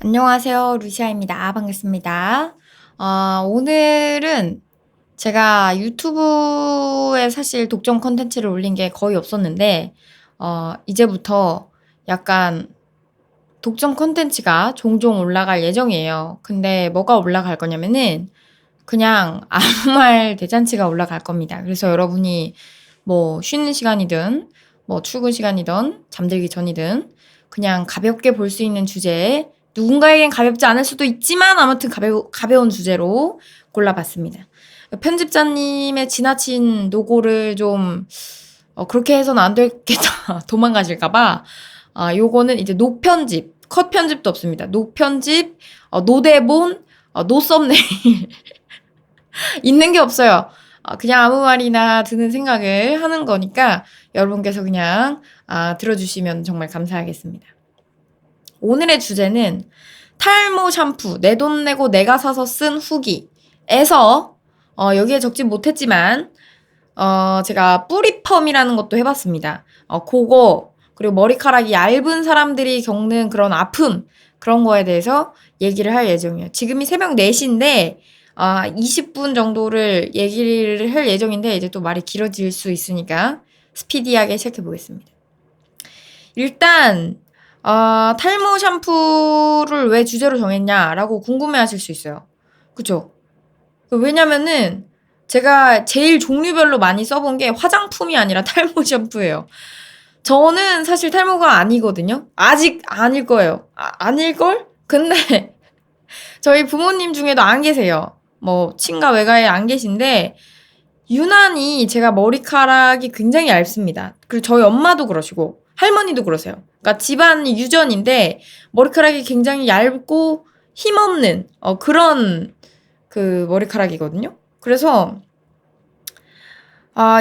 안녕하세요. 루시아입니다. 반갑습니다. 오늘은 제가 유튜브에 사실 독점 콘텐츠를 올린 게 거의 없었는데, 이제부터 약간 독점 콘텐츠가 종종 올라갈 예정이에요. 근데 뭐가 올라갈 거냐면은 그냥 아무 말 대잔치가 올라갈 겁니다. 그래서 여러분이 뭐 쉬는 시간이든 뭐 출근 시간이든 잠들기 전이든 그냥 가볍게 볼 수 있는 주제에 누군가에겐 가볍지 않을 수도 있지만 아무튼 가벼운 주제로 골라봤습니다. 편집자님의 지나친 노고를 좀 그렇게 해서는 안 되겠다 도망가실까봐 요거는 이제 노편집 컷 편집도 없습니다. 노편집 노대본 노 썸네일 있는 게 없어요. 그냥 아무 말이나 드는 생각을 하는 거니까 여러분께서 그냥 들어주시면 정말 감사하겠습니다. 오늘의 주제는 탈모 샴푸 내 돈 내고 내가 사서 쓴 후기에서 여기에 적지 못했지만 제가 뿌리펌이라는 것도 해봤습니다. 그거 그리고 머리카락이 얇은 사람들이 겪는 그런 아픔 그런 거에 대해서 얘기를 할 예정이에요. 지금이 새벽 4시인데 20분 정도를 얘기를 할 예정인데 이제 또 말이 길어질 수 있으니까 스피디하게 시작해 보겠습니다. 일단 탈모 샴푸를 왜 주제로 정했냐라고 궁금해하실 수 있어요. 그쵸? 왜냐면은 제가 제일 종류별로 많이 써본 게 화장품이 아니라 탈모 샴푸예요. 저는 사실 탈모가 아니거든요. 아직 아닐 거예요. 아닐걸? 근데 저희 부모님 중에도 안 계세요. 뭐 친가 외가에 안 계신데 유난히 제가 머리카락이 굉장히 얇습니다. 그리고 저희 엄마도 그러시고 할머니도 그러세요. 그러니까 집안 유전인데 머리카락이 굉장히 얇고 힘없는 그런 그 머리카락이거든요. 그래서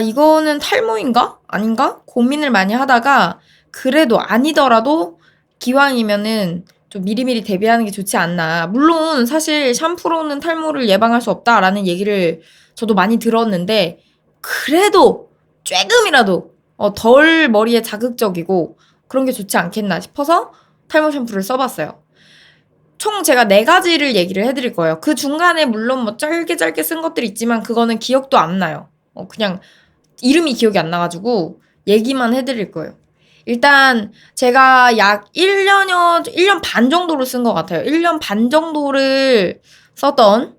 이거는 탈모인가? 아닌가? 고민을 많이 하다가 그래도 아니더라도 기왕이면은 좀 미리미리 대비하는 게 좋지 않나. 물론 사실 샴푸로는 탈모를 예방할 수 없다라는 얘기를 저도 많이 들었는데 그래도 조금이라도 덜 머리에 자극적이고 그런 게 좋지 않겠나 싶어서 탈모 샴푸를 써봤어요. 총 제가 4가지를 얘기를 해드릴 거예요. 그 중간에 물론 뭐 짧게 쓴 것들이 있지만 그거는 기억도 안 나요. 그냥 이름이 기억이 안 나가지고 얘기만 해드릴 거예요. 일단 제가 약 1년 반 정도로 쓴 것 같아요. 1년 반 정도를 썼던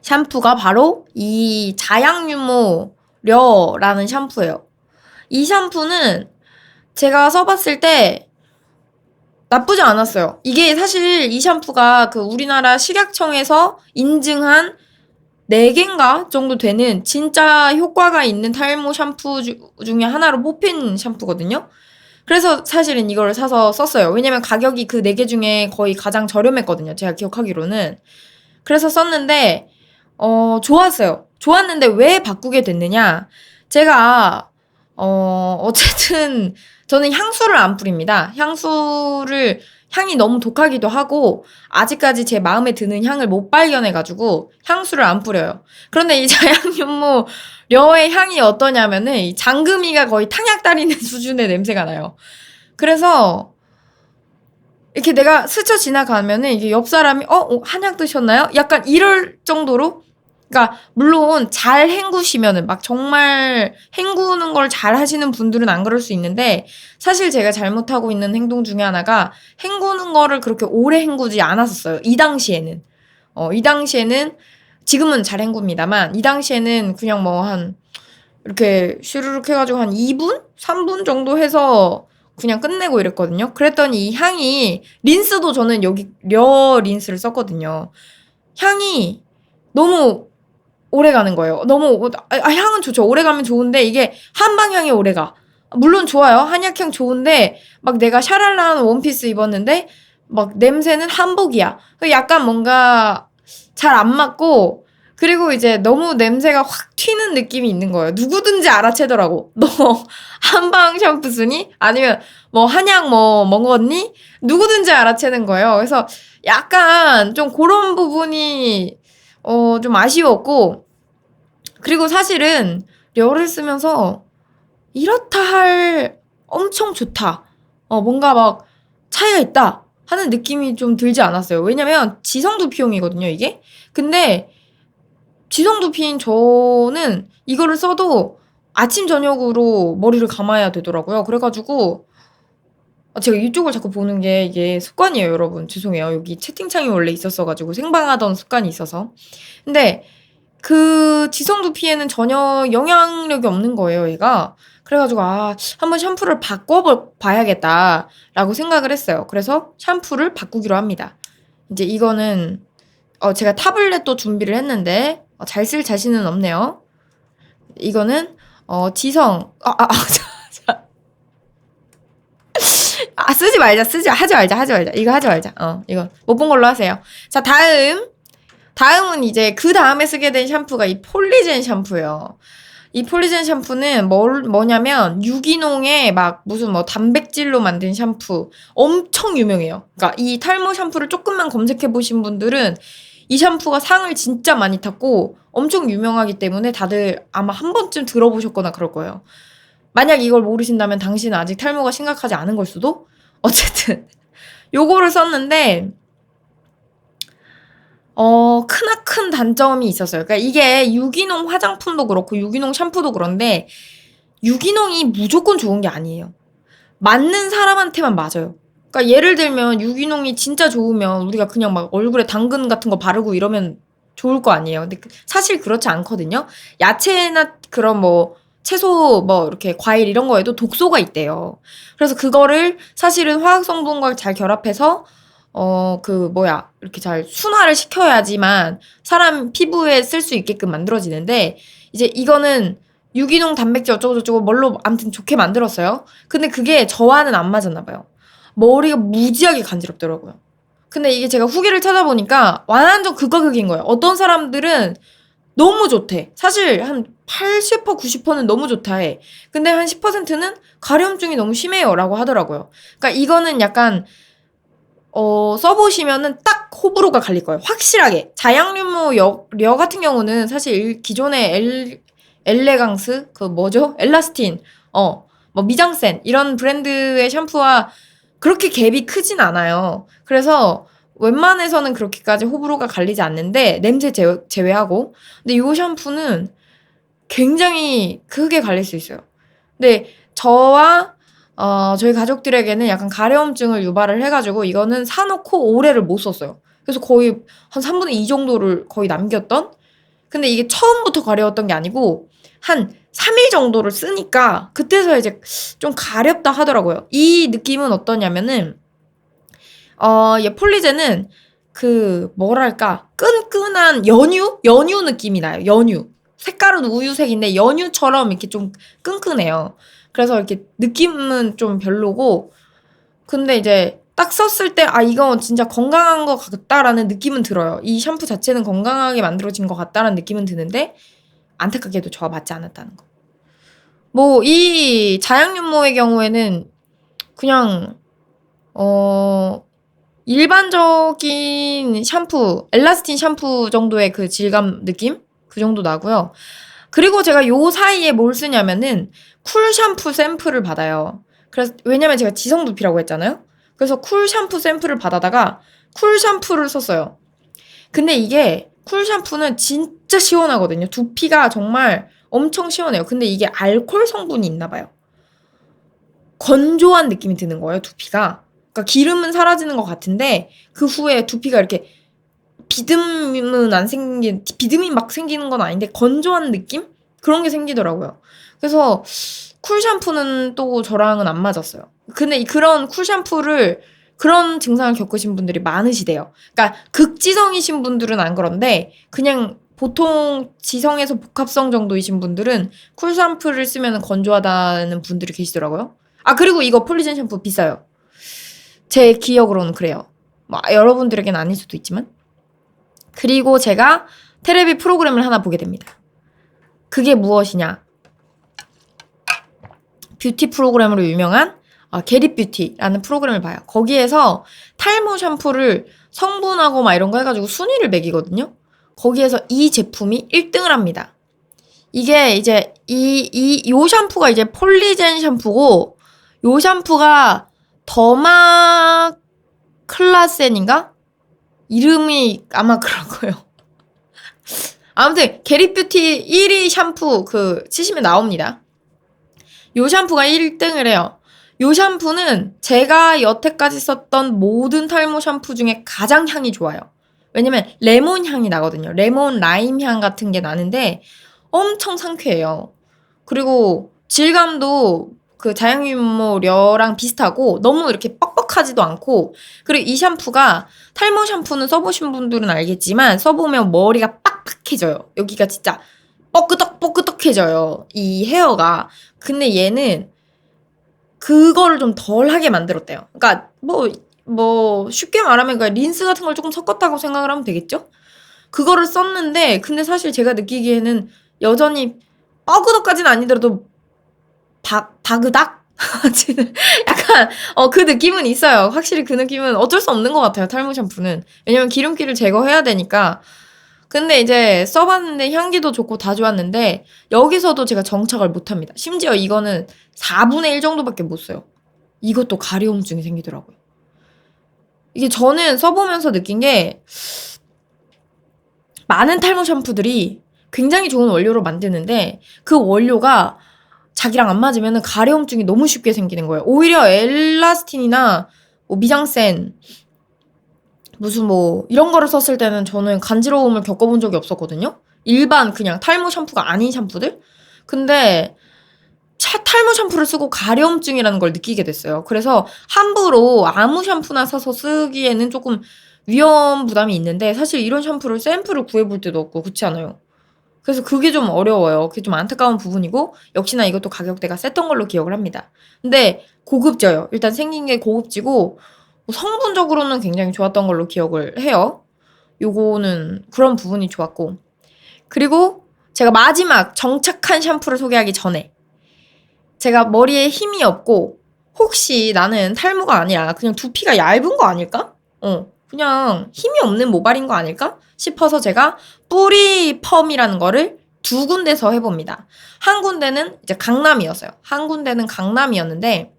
샴푸가 바로 이 자양유모려라는 샴푸예요. 이 샴푸는 제가 써봤을 때 나쁘지 않았어요. 이게 사실 이 샴푸가 그 우리나라 식약청에서 인증한 4개인가 정도 되는 진짜 효과가 있는 탈모 샴푸 중에 하나로 뽑힌 샴푸거든요. 그래서 사실은 이걸 사서 썼어요. 왜냐면 가격이 그 4개 중에 거의 가장 저렴했거든요. 제가 기억하기로는. 그래서 썼는데 좋았어요. 좋았는데 왜 바꾸게 됐느냐? 제가 어쨌든 저는 향수를 안 뿌립니다. 향이 너무 독하기도 하고 아직까지 제 마음에 드는 향을 못 발견해가지고 향수를 안 뿌려요. 그런데 이 자양윤모려의 향이 어떠냐면은 이 장금이가 거의 탕약 따리는 수준의 냄새가 나요. 그래서 이렇게 내가 스쳐 지나가면은 이게 옆 사람이 한약 드셨나요? 약간 이럴 정도로. 그러니까 물론 잘 헹구시면은 막 정말 헹구는 걸 잘 하시는 분들은 안 그럴 수 있는데 사실 제가 잘못하고 있는 행동 중에 하나가 헹구는 거를 그렇게 오래 헹구지 않았었어요. 이 당시에는. 이 당시에는 지금은 잘 헹굽니다만 이 당시에는 그냥 뭐 한 이렇게 슈르륵 해가지고 한 2분? 3분 정도 해서 그냥 끝내고 이랬거든요. 그랬더니 이 향이 린스도 저는 여기 려 린스를 썼거든요. 향이 너무 오래 가는 거예요. 너무 향은 좋죠. 오래 가면 좋은데 이게 한방향이 오래 가. 물론 좋아요. 한약향 좋은데 막 내가 샤랄라한 원피스 입었는데 막 냄새는 한복이야. 약간 뭔가 잘 안 맞고 그리고 이제 너무 냄새가 확 튀는 느낌이 있는 거예요. 누구든지 알아채더라고. 너 한방 샴푸 쓰니? 아니면 뭐 한약 뭐 먹었니? 누구든지 알아채는 거예요. 그래서 약간 좀 그런 부분이 좀 아쉬웠고 그리고 사실은 려를 쓰면서 이렇다 할 엄청 좋다. 뭔가 막 차이가 있다. 하는 느낌이 좀 들지 않았어요. 왜냐면 지성두피용이거든요, 이게. 근데 지성두피인 저는 이거를 써도 아침 저녁으로 머리를 감아야 되더라고요. 그래가지고 제가 이쪽을 자꾸 보는 게 이게 습관이에요, 여러분. 죄송해요. 여기 채팅창이 원래 있었어가지고 생방하던 습관이 있어서. 근데 그 지성두피에는 전혀 영향력이 없는 거예요, 얘가. 그래가지고 한번 샴푸를 바꿔봐야겠다라고 생각을 했어요. 그래서 샴푸를 바꾸기로 합니다. 이제 이거는 제가 타블렛도 준비를 했는데 잘 쓸 자신은 없네요. 이거는 지성 쓰지 말자. 하지 말자. 이거 하지 말자. 이거 못 본 걸로 하세요. 자, 다음은 이제 그 다음에 쓰게 된 샴푸가 이 폴리젠 샴푸예요. 이 폴리젠 샴푸는 뭐냐면 유기농의 막 무슨 뭐 단백질로 만든 샴푸 엄청 유명해요. 그러니까 이 탈모 샴푸를 조금만 검색해 보신 분들은 이 샴푸가 상을 진짜 많이 탔고 엄청 유명하기 때문에 다들 아마 한 번쯤 들어보셨거나 그럴 거예요. 만약 이걸 모르신다면 당신은 아직 탈모가 심각하지 않은 걸 수도? 어쨌든 요거를 썼는데 크나큰 단점이 있었어요. 그러니까 이게 유기농 화장품도 그렇고 유기농 샴푸도 그런데 유기농이 무조건 좋은 게 아니에요. 맞는 사람한테만 맞아요. 그러니까 예를 들면 유기농이 진짜 좋으면 우리가 그냥 막 얼굴에 당근 같은 거 바르고 이러면 좋을 거 아니에요. 근데 사실 그렇지 않거든요. 야채나 그런 뭐 채소 뭐 이렇게 과일 이런 거에도 독소가 있대요. 그래서 그거를 사실은 화학 성분과 잘 결합해서 이렇게 잘 순화를 시켜야지만 사람 피부에 쓸 수 있게끔 만들어지는데, 이제 이거는 유기농 단백질 어쩌고저쩌고 뭘로 아무튼 좋게 만들었어요. 근데 그게 저와는 안 맞았나 봐요. 머리가 무지하게 간지럽더라고요. 근데 이게 제가 후기를 찾아보니까 완전 극과 극인 거예요. 어떤 사람들은 너무 좋대. 사실 한 80%, 90%는 너무 좋다 해. 근데 한 10%는 가려움증이 너무 심해요 라고 하더라고요. 그러니까 이거는 약간 써보시면은 딱 호불호가 갈릴 거예요. 확실하게. 자양윤모 려 같은 경우는 사실 기존의 엘레강스, 엘라스틴, 뭐 미장센, 이런 브랜드의 샴푸와 그렇게 갭이 크진 않아요. 그래서 웬만해서는 그렇게까지 호불호가 갈리지 않는데, 냄새 제외하고. 근데 이 샴푸는 굉장히 크게 갈릴 수 있어요. 근데 저와 저희 가족들에게는 약간 가려움증을 유발을 해가지고 이거는 사놓고 오래를 못 썼어요. 그래서 거의 한 3분의 2 정도를 거의 남겼던? 근데 이게 처음부터 가려웠던 게 아니고 한 3일 정도를 쓰니까 그때서 이제 좀 가렵다 하더라고요. 이 느낌은 어떠냐면은 얘 폴리젠은 뭐랄까 끈끈한 연유 느낌이 나요. 연유. 색깔은 우유색인데 연유처럼 이렇게 좀 끈끈해요. 그래서 이렇게 느낌은 좀 별로고, 근데 이제 딱 썼을 때 이거 진짜 건강한 것 같다라는 느낌은 들어요. 이 샴푸 자체는 건강하게 만들어진 것 같다라는 느낌은 드는데 안타깝게도 저와 맞지 않았다는 거. 뭐 이 자양윤모의 경우에는 그냥 일반적인 샴푸, 엘라스틴 샴푸 정도의 그 질감 느낌? 그 정도 나고요. 그리고 제가 요 사이에 뭘 쓰냐면은 쿨 샴푸 샘플을 받아요. 그래서 왜냐면 제가 지성두피라고 했잖아요. 그래서 쿨 샴푸 샘플을 받아다가 쿨 샴푸를 썼어요. 근데 이게 쿨 샴푸는 진짜 시원하거든요. 두피가 정말 엄청 시원해요. 근데 이게 알코올 성분이 있나 봐요. 건조한 느낌이 드는 거예요, 두피가. 그러니까 기름은 사라지는 것 같은데 그 후에 두피가 이렇게 비듬이 막 생기는 건 아닌데 건조한 느낌? 그런 게 생기더라고요. 그래서 쿨 샴푸는 또 저랑은 안 맞았어요. 근데 그런 쿨 샴푸를 그런 증상을 겪으신 분들이 많으시대요. 그러니까 극지성이신 분들은 안 그런데 그냥 보통 지성에서 복합성 정도이신 분들은 쿨 샴푸를 쓰면 건조하다는 분들이 계시더라고요. 그리고 이거 폴리젠 샴푸 비싸요. 제 기억으로는 그래요. 여러분들에게는 아닐 수도 있지만. 그리고 제가 테레비 프로그램을 하나 보게 됩니다. 그게 무엇이냐? 뷰티 프로그램으로 유명한 게릿뷰티라는 프로그램을 봐요. 거기에서 탈모 샴푸를 성분하고 막 이런 거 해가지고 순위를 매기거든요. 거기에서 이 제품이 1등을 합니다. 이게 이제 요 샴푸가 이제 폴리젠 샴푸고, 요 샴푸가 더마 클라센인가? 이름이 아마 그럴 거예요. 아무튼 게리뷰티 1위 샴푸 치시면 나옵니다. 요 샴푸가 1등을 해요. 요 샴푸는 제가 여태까지 썼던 모든 탈모 샴푸 중에 가장 향이 좋아요. 왜냐면 레몬 향이 나거든요. 레몬 라임 향 같은 게 나는데 엄청 상쾌해요. 그리고 질감도 자양유모료랑 비슷하고 너무 이렇게 뻑뻑하지도 않고, 그리고 이 샴푸가 탈모 샴푸는 써보신 분들은 알겠지만 써보면 머리가 빡빡해져요. 여기가 진짜 뻐끄덕뻐끄덕해져요, 이 헤어가. 근데 얘는 그거를 좀 덜하게 만들었대요. 그러니까 쉽게 말하면 린스 같은 걸 조금 섞었다고 생각을 하면 되겠죠? 그거를 썼는데 근데 사실 제가 느끼기에는 여전히 뻐그덕까지는 아니더라도 바그닥? 약간 그 느낌은 있어요. 확실히 그 느낌은 어쩔 수 없는 것 같아요, 탈모 샴푸는. 왜냐면 기름기를 제거해야 되니까. 근데 이제 써봤는데 향기도 좋고 다 좋았는데 여기서도 제가 정착을 못합니다. 심지어 이거는 4분의 1 정도밖에 못 써요. 이것도 가려움증이 생기더라고요. 이게 저는 써보면서 느낀 게 많은 탈모 샴푸들이 굉장히 좋은 원료로 만드는데 그 원료가 자기랑 안 맞으면 가려움증이 너무 쉽게 생기는 거예요. 오히려 엘라스틴이나 미장센 무슨 이런 거를 썼을 때는 저는 간지러움을 겪어본 적이 없었거든요. 일반 그냥 탈모 샴푸가 아닌 샴푸들. 근데 탈모 샴푸를 쓰고 가려움증이라는 걸 느끼게 됐어요. 그래서 함부로 아무 샴푸나 사서 쓰기에는 조금 위험 부담이 있는데 사실 이런 샴푸를 샘플을 구해볼 때도 없고 그렇지 않아요? 그래서 그게 좀 어려워요. 그게 좀 안타까운 부분이고 역시나 이것도 가격대가 셌던 걸로 기억을 합니다. 근데 고급져요. 일단 생긴 게 고급지고 성분적으로는 굉장히 좋았던 걸로 기억을 해요. 요거는 그런 부분이 좋았고, 그리고 제가 마지막 정착한 샴푸를 소개하기 전에 제가 머리에 힘이 없고 혹시 나는 탈모가 아니라 그냥 두피가 얇은 거 아닐까? 그냥 힘이 없는 모발인 거 아닐까? 싶어서 제가 뿌리 펌이라는 거를 2군데서 해봅니다. 한 군데는 이제 강남이었어요. 한 군데는 강남이었는데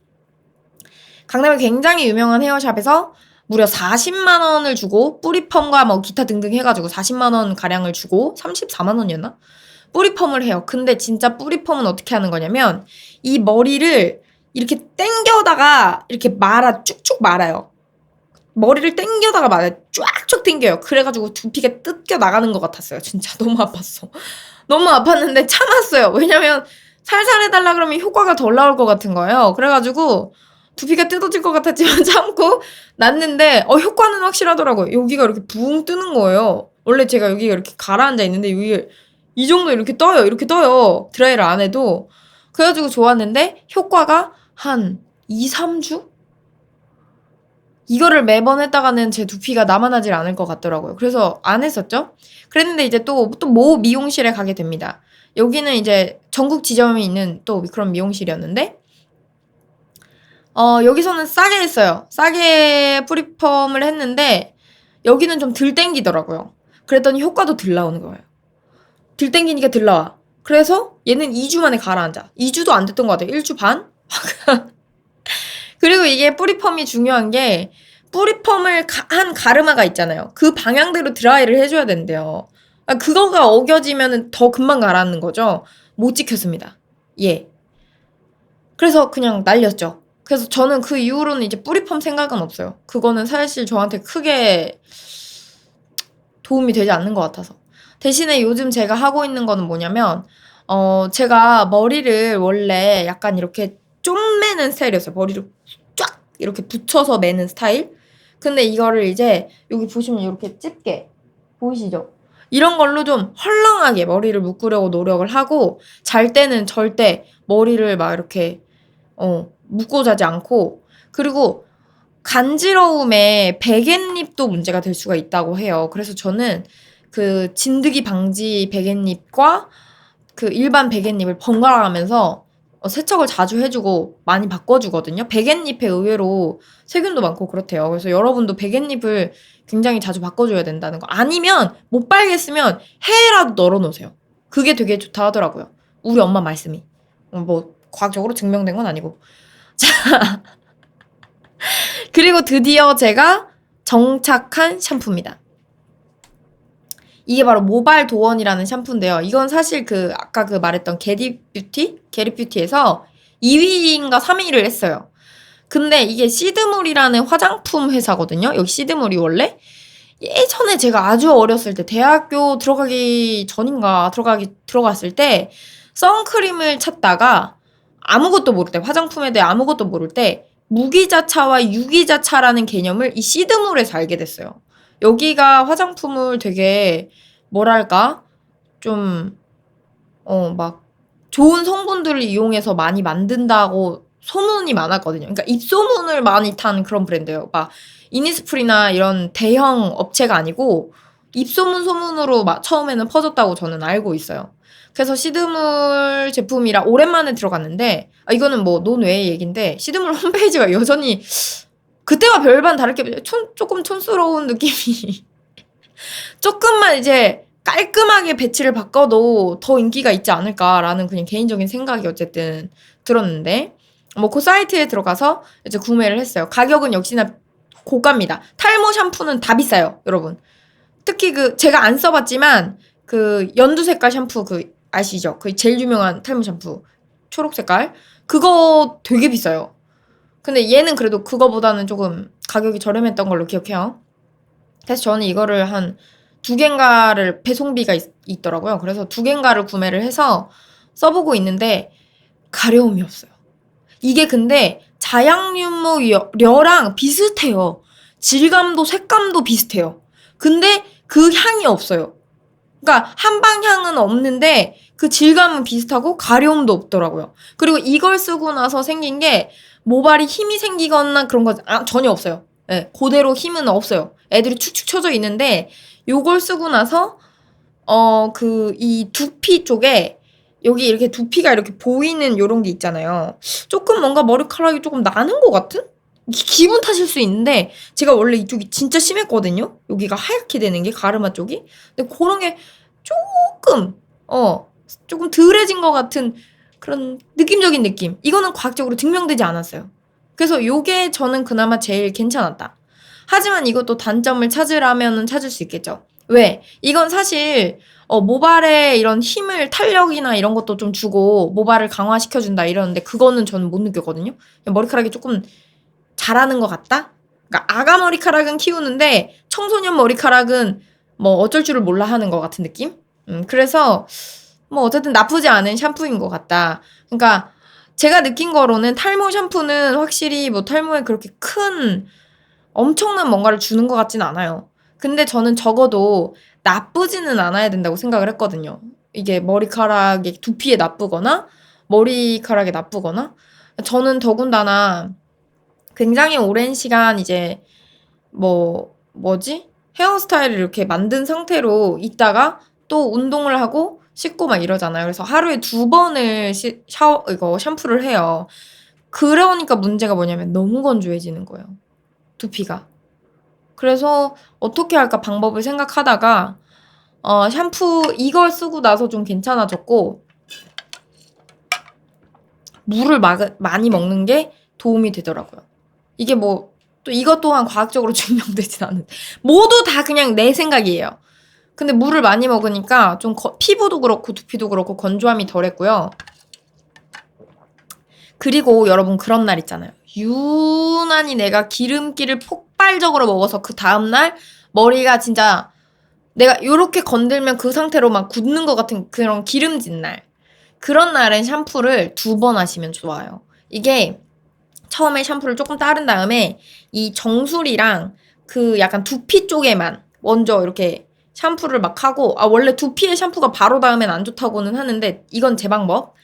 강남에 굉장히 유명한 헤어샵에서 무려 40만 원을 주고 뿌리펌과 기타 등등 해가지고 40만 원 가량을 주고 34만 원이었나? 뿌리펌을 해요. 근데 진짜 뿌리펌은 어떻게 하는 거냐면 이 머리를 이렇게 당겨다가 이렇게 쭉쭉 말아요. 머리를 당겨다가 말아요. 쫙쫙 당겨요. 그래가지고 두피가 뜯겨 나가는 것 같았어요. 진짜 너무 아팠어. 너무 아팠는데 참았어요. 왜냐면 살살 해달라 그러면 효과가 덜 나올 것 같은 거예요. 그래가지고 두피가 뜯어질 것 같았지만 참고 났는데 효과는 확실하더라고요. 여기가 이렇게 붕 뜨는 거예요. 원래 제가 여기가 이렇게 가라앉아 있는데 여기 이 정도 이렇게 떠요. 이렇게 떠요. 드라이를 안 해도. 그래가지고 좋았는데 효과가 한 2, 3주? 이거를 매번 했다가는 제 두피가 남아나질 않을 것 같더라고요. 그래서 안 했었죠. 그랬는데 이제 또 모 미용실에 가게 됩니다. 여기는 이제 전국 지점이 있는 또 그런 미용실이었는데 여기서는 싸게 했어요. 싸게 뿌리펌을 했는데 여기는 좀 덜 땡기더라고요. 그랬더니 효과도 덜 나오는 거예요. 덜 땡기니까 덜 나와. 그래서 얘는 2주 만에 가라앉아. 2주도 안 됐던 것 같아요. 1주 반? 그리고 이게 뿌리펌이 중요한 게 뿌리펌을 한 가르마가 있잖아요. 그 방향대로 드라이를 해줘야 된대요. 그거가 어겨지면 더 금방 가라앉는 거죠. 못 지켰습니다. 예. 그래서 그냥 날렸죠. 그래서 저는 그 이후로는 이제 뿌리펌 생각은 없어요. 그거는 사실 저한테 크게 도움이 되지 않는 것 같아서. 대신에 요즘 제가 하고 있는 거는 뭐냐면 제가 머리를 원래 약간 이렇게 좀 매는 스타일이었어요. 머리를 쫙 이렇게 붙여서 매는 스타일. 근데 이거를 이제 여기 보시면 이렇게 집게 보이시죠? 이런 걸로 좀 헐렁하게 머리를 묶으려고 노력을 하고 잘 때는 절대 머리를 막 이렇게 묶고 자지 않고, 그리고 간지러움에 베갯잎도 문제가 될 수가 있다고 해요. 그래서 저는 그 진드기 방지 베갯잎과 그 일반 베갯잎을 번갈아 가면서 세척을 자주 해주고 많이 바꿔주거든요. 베갯잎에 의외로 세균도 많고 그렇대요. 그래서 여러분도 베갯잎을 굉장히 자주 바꿔줘야 된다는 거. 아니면 못 빨겠으면 해에라도 널어놓으세요. 그게 되게 좋다 하더라고요. 우리 엄마 말씀이. 과학적으로 증명된 건 아니고. 자, 그리고 드디어 제가 정착한 샴푸입니다. 이게 바로 모발 도원이라는 샴푸인데요. 이건 사실 아까 말했던 게리뷰티에서 2위인가 3위를 했어요. 근데 이게 시드물이라는 화장품 회사거든요. 여기 시드물이 원래 예전에 제가 아주 어렸을 때 대학교 들어가기 전인가 들어갔을 때 선크림을 찾다가 아무것도 모를 때 화장품에 대해 아무것도 모를 때 무기자차와 유기자차라는 개념을 이 시드물에서 알게 됐어요. 여기가 화장품을 되게 뭐랄까 좀 막 좋은 성분들을 이용해서 많이 만든다고 소문이 많았거든요. 그러니까 입소문을 많이 탄 그런 브랜드예요. 막 이니스프리나 이런 대형 업체가 아니고 소문으로 처음에는 퍼졌다고 저는 알고 있어요. 그래서 시드물 제품이라 오랜만에 들어갔는데 이거는 뭐 논외의 얘기인데 시드물 홈페이지가 여전히 그때와 별반 다르게 조금 촌스러운 느낌이 조금만 이제 깔끔하게 배치를 바꿔도 더 인기가 있지 않을까라는 그냥 개인적인 생각이 어쨌든 들었는데 그 사이트에 들어가서 이제 구매를 했어요. 가격은 역시나 고가입니다. 탈모 샴푸는 다 비싸요, 여러분. 특히 제가 안 써봤지만 연두 색깔 샴푸 아시죠? 제일 유명한 탈모 샴푸 초록 색깔 그거 되게 비싸요. 근데 얘는 그래도 그거보다는 조금 가격이 저렴했던 걸로 기억해요. 그래서 저는 이거를 한 2개인가를 배송비가 있더라고요. 그래서 2개인가를 구매를 해서 써보고 있는데 가려움이 없어요. 이게 근데 자양윤모려랑 비슷해요. 질감도 색감도 비슷해요. 근데 그 향이 없어요. 그러니까 한방향은 없는데 그 질감은 비슷하고 가려움도 없더라고요. 그리고 이걸 쓰고 나서 생긴 게 모발이 힘이 생기거나 그런 거 전혀 없어요. 네, 그대로 힘은 없어요. 애들이 축축 처져 있는데 요걸 쓰고 나서 이 두피 쪽에 여기 이렇게 두피가 이렇게 보이는 요런 게 있잖아요. 조금 뭔가 머리카락이 조금 나는 것 같은? 기분 탓일 수 있는데 제가 원래 이쪽이 진짜 심했거든요. 여기가 하얗게 되는 게 가르마 쪽이. 근데 그런 게 조금 덜해진 것 같은 그런 느낌적인 느낌. 이거는 과학적으로 증명되지 않았어요. 그래서 요게 저는 그나마 제일 괜찮았다. 하지만 이것도 단점을 찾으라면은 찾을 수 있겠죠. 왜? 이건 사실 모발에 이런 힘을 탄력이나 이런 것도 좀 주고 모발을 강화시켜준다 이러는데 그거는 저는 못 느꼈거든요. 머리카락이 조금 자라는 것 같다? 그러니까 아가 머리카락은 키우는데 청소년 머리카락은 뭐 어쩔 줄을 몰라 하는 것 같은 느낌? 그래서 뭐 어쨌든 나쁘지 않은 샴푸인 것 같다. 그러니까 제가 느낀 거로는 탈모 샴푸는 확실히 뭐 탈모에 그렇게 큰 엄청난 뭔가를 주는 것 같진 않아요. 근데 저는 적어도 나쁘지는 않아야 된다고 생각을 했거든요. 이게 머리카락이 두피에 나쁘거나 머리카락에 나쁘거나 저는 더군다나 굉장히 오랜 시간 이제 헤어스타일을 이렇게 만든 상태로 있다가 또 운동을 하고 씻고 막 이러잖아요. 그래서 하루에 2번을 샴푸를 해요. 그러니까 문제가 뭐냐면 너무 건조해지는 거예요. 두피가. 그래서 어떻게 할까 방법을 생각하다가 샴푸 이걸 쓰고 나서 좀 괜찮아졌고 물을 많이 먹는 게 도움이 되더라고요. 이게 또 이것 또한 과학적으로 증명되진 않은데 모두 다 그냥 내 생각이에요. 근데 물을 많이 먹으니까 좀 피부도 그렇고 두피도 그렇고 건조함이 덜했고요. 그리고 여러분 그런 날 있잖아요. 유난히 내가 기름기를 폭발적으로 먹어서 그 다음날 머리가 진짜 내가 요렇게 건들면 그 상태로 막 굳는 것 같은 그런 기름진 날. 그런 날엔 샴푸를 2번 하시면 좋아요. 이게 처음에 샴푸를 조금 따른 다음에 이 정수리랑 약간 두피 쪽에만 먼저 이렇게 샴푸를 막 하고 원래 두피에 샴푸가 바로 닿으면 안 좋다고는 하는데 이건 제 방법.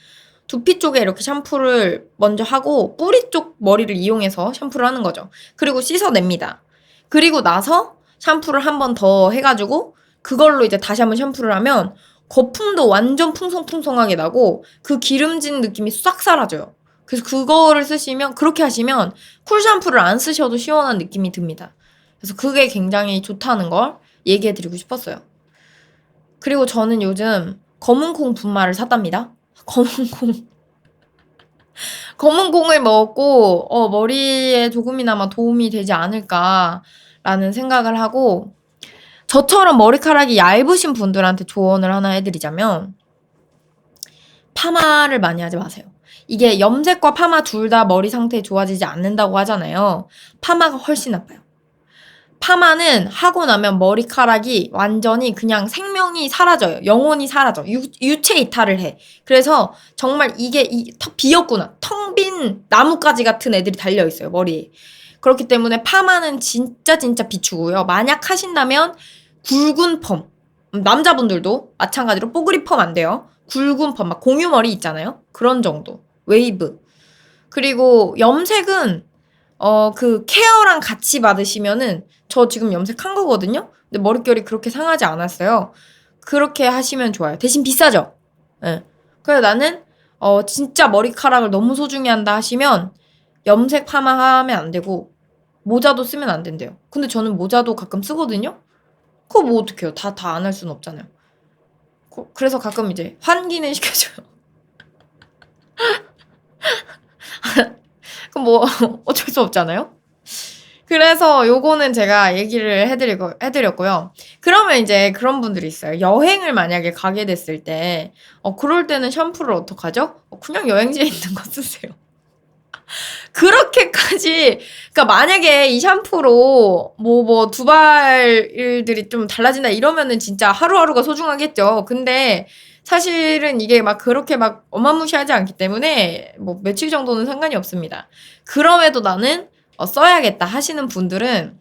두피 쪽에 이렇게 샴푸를 먼저 하고 뿌리 쪽 머리를 이용해서 샴푸를 하는 거죠. 그리고 씻어냅니다. 그리고 나서 샴푸를 한 번 더 해가지고 그걸로 이제 다시 한번 샴푸를 하면 거품도 완전 풍성풍성하게 나고 그 기름진 느낌이 싹 사라져요. 그래서 그거를 그렇게 하시면 쿨 샴푸를 안 쓰셔도 시원한 느낌이 듭니다. 그래서 그게 굉장히 좋다는 걸 얘기해드리고 싶었어요. 그리고 저는 요즘 검은콩 분말을 샀답니다. 검은콩을 먹고 머리에 조금이나마 도움이 되지 않을까 라는 생각을 하고, 저처럼 머리카락이 얇으신 분들한테 조언을 하나 해드리자면, 파마를 많이 하지 마세요. 이게 염색과 파마 둘 다 머리 상태 좋아지지 않는다고 하잖아요. 파마가 훨씬 나빠요. 파마는 하고 나면 머리카락이 완전히 그냥 생명이 사라져요. 영혼이 사라져. 유체 이탈을 해. 그래서 정말 이게 비었구나. 텅 빈 나뭇가지 같은 애들이 달려있어요, 머리에. 그렇기 때문에 파마는 진짜 비추고요. 만약 하신다면 굵은 펌. 남자분들도 마찬가지로 뽀글이 펌 안 돼요. 굵은 펌, 막 공유머리 있잖아요. 그런 정도. 웨이브. 그리고 염색은 그 케어랑 같이 받으시면은, 저 지금 염색한 거거든요? 근데 머릿결이 그렇게 상하지 않았어요. 그렇게 하시면 좋아요. 대신 비싸죠? 예. 그래서 나는, 진짜 머리카락을 너무 소중히 한다 하시면, 염색 파마하면 안 되고, 모자도 쓰면 안 된대요. 근데 저는 모자도 가끔 쓰거든요? 그거 뭐 어떡해요. 다 안 할 수는 없잖아요. 그래서 가끔 이제 환기는 시켜줘요. 그럼 뭐, 어쩔 수 없잖아요? 그래서 요거는 제가 얘기를 해드렸고요. 그러면 이제 그런 분들이 있어요. 여행을 만약에 가게 됐을 때, 그럴 때는 샴푸를 어떡하죠? 그냥 여행지에 있는 거 쓰세요. 그렇게까지, 그러니까 만약에 이 샴푸로 두발들이 좀 달라진다 이러면은 진짜 하루하루가 소중하겠죠. 근데 사실은 이게 막 그렇게 막 어마무시하지 않기 때문에 뭐 며칠 정도는 상관이 없습니다. 그럼에도 나는 써야겠다 하시는 분들은,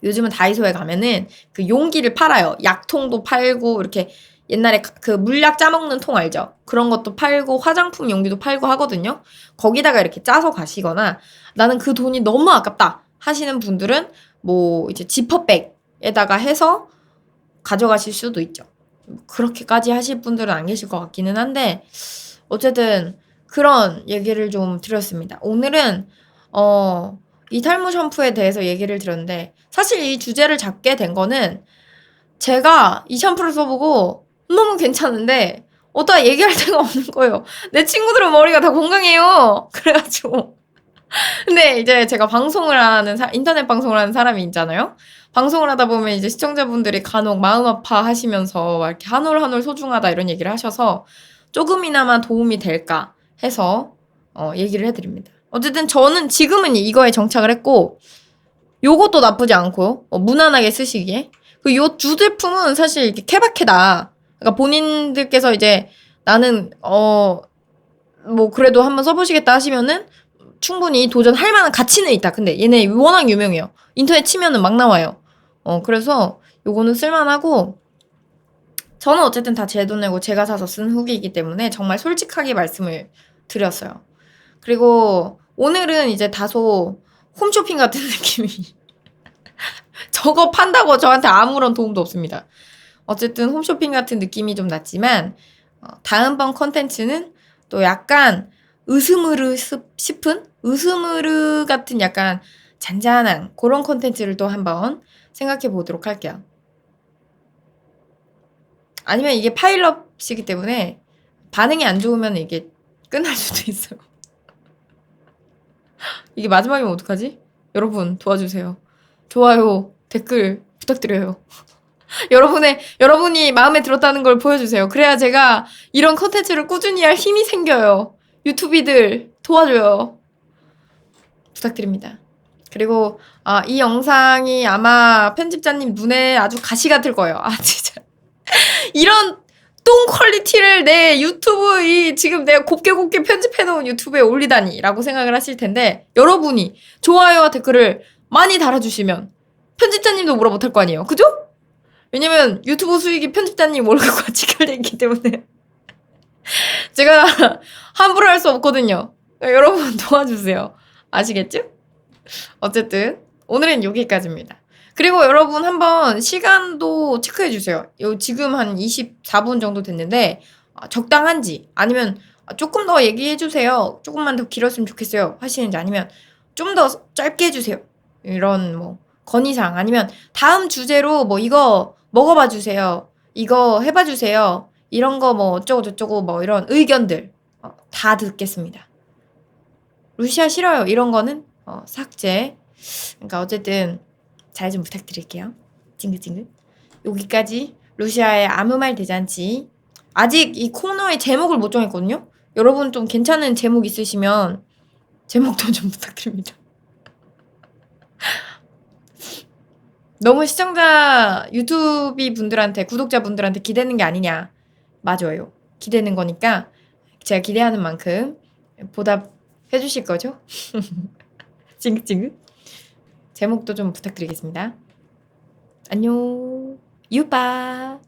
요즘은 다이소에 가면은 그 용기를 팔아요. 약통도 팔고, 이렇게 옛날에 그 물약 짜먹는 통 알죠? 그런 것도 팔고, 화장품 용기도 팔고 하거든요. 거기다가 이렇게 짜서 가시거나, 나는 그 돈이 너무 아깝다 하시는 분들은 뭐 이제 지퍼백에다가 해서 가져가실 수도 있죠. 그렇게까지 하실 분들은 안 계실 것 같기는 한데, 어쨌든 그런 얘기를 좀 드렸습니다. 오늘은 이 탈모 샴푸에 대해서 얘기를 드렸는데, 사실 이 주제를 잡게 된 거는 제가 이 샴푸를 써보고 너무 괜찮은데 어디다 얘기할 데가 없는 거예요. 내 친구들은 머리가 다 건강해요. 그래가지고. 근데 이제 제가 인터넷 방송을 하는 사람이 있잖아요. 방송을 하다 보면 이제 시청자분들이 간혹 마음 아파하시면서 막 이렇게 한 올 한 올 소중하다 이런 얘기를 하셔서 조금이나마 도움이 될까 해서 얘기를 해드립니다. 어쨌든 저는 지금은 이거에 정착을 했고, 요것도 나쁘지 않고요. 무난하게 쓰시기에. 요 두 제품은 사실 이렇게 케바케다. 그러니까 본인들께서 이제 나는 뭐 그래도 한번 써보시겠다 하시면은 충분히 도전할 만한 가치는 있다. 근데 얘네 워낙 유명해요. 인터넷 치면은 막 나와요. 그래서 요거는 쓸만하고, 저는 어쨌든 다 제 돈 내고 제가 사서 쓴 후기이기 때문에 정말 솔직하게 말씀을 드렸어요. 그리고 오늘은 이제 다소 홈쇼핑 같은 느낌이 저거 판다고 저한테 아무런 도움도 없습니다. 어쨌든 홈쇼핑 같은 느낌이 좀 났지만, 다음번 컨텐츠는 또 약간 으스무르 같은 약간 잔잔한 그런 컨텐츠를 또 한번 생각해 보도록 할게요. 아니면 이게 파일럿이기 때문에 반응이 안 좋으면 이게 끝날 수도 있어요. 이게 마지막이면 어떡하지? 여러분 도와주세요. 좋아요, 댓글 부탁드려요. 여러분이 마음에 들었다는 걸 보여주세요. 그래야 제가 이런 컨텐츠를 꾸준히 할 힘이 생겨요. 유튜비들 도와줘요. 부탁드립니다. 그리고 이 영상이 아마 편집자님 눈에 아주 가시 같을 거예요. 진짜 이런 똥 퀄리티를 내 유튜브, 지금 내가 곱게 편집해놓은 유튜브에 올리다니 라고 생각을 하실 텐데, 여러분이 좋아요와 댓글을 많이 달아주시면 편집자님도 뭐라 못할 거 아니에요. 그죠? 왜냐면 유튜브 수익이 편집자님 월급과 직결돼 있기 때문에 제가 함부로 할 수 없거든요. 여러분 도와주세요. 아시겠죠? 어쨌든 오늘은 여기까지입니다. 그리고 여러분 한번 시간도 체크해주세요. 지금 한 24분 정도 됐는데 적당한지, 아니면 조금 더 얘기해주세요. 조금만 더 길었으면 좋겠어요 하시는지, 아니면 좀 더 짧게 해주세요. 이런 뭐 건의사항, 아니면 다음 주제로 뭐 이거 먹어봐 주세요. 이거 해봐 주세요. 이런 거 뭐 어쩌고 저쩌고 뭐 이런 의견들 다 듣겠습니다. 루시아 싫어요. 이런 거는 삭제. 그러니까 어쨌든 잘 좀 부탁드릴게요. 찡긋찡긋. 여기까지 루시아의 아무 말 대잔치. 아직 이 코너의 제목을 못 정했거든요. 여러분 좀 괜찮은 제목 있으시면 제목도 좀 부탁드립니다. 너무 시청자 유튜브 분들한테 구독자분들한테 기대는 게 아니냐. 맞아요. 기대는 거니까 제가 기대하는 만큼 보답해 주실 거죠? 찡긋찡긋. 제목도 좀 부탁드리겠습니다. 안녕. 유바.